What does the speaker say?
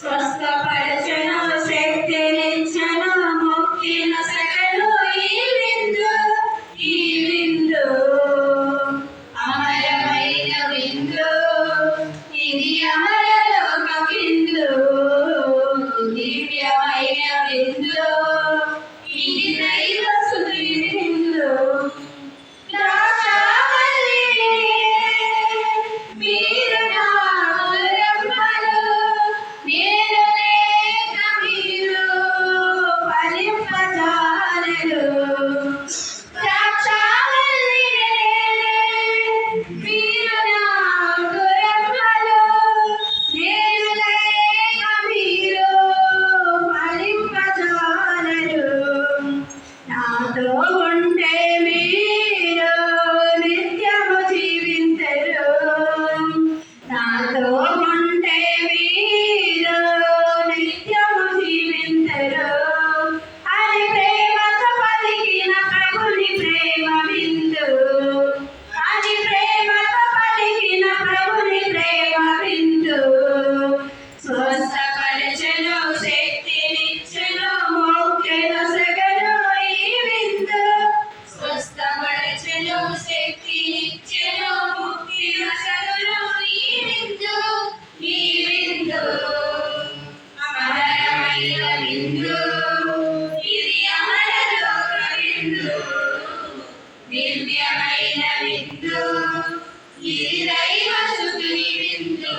స్వస్థపరచను శక్తినిచ్చను ముక్తి నొసగను ఈ విందు అమరమైన విందు ఇది అమరలోక విందు దివ్యమైన విందు ఇది దైవ స్తుతి విందు ఉంటే మీరు నిత్యము జీవించరు నాతో ఉంటే మీరు నిత్యము జీవించరు అని ప్రేమతో పలికిన ప్రభుని ప్రేమ విందు అని ప్రేమతో పలికిన ప్రభుని ప్రేమ విందు స్వస్థపరచను శక్తినిచ్చెను మోక్షను సగను ఈ విందు స్వస్థపరచను శక్తినిచ్చెను ముక్తిను సగను ఈ విందు అమరమైన విందు ఇది అమరలోక విందు దివ్యమైన విందు ఇది దైవ స్తుతి విందు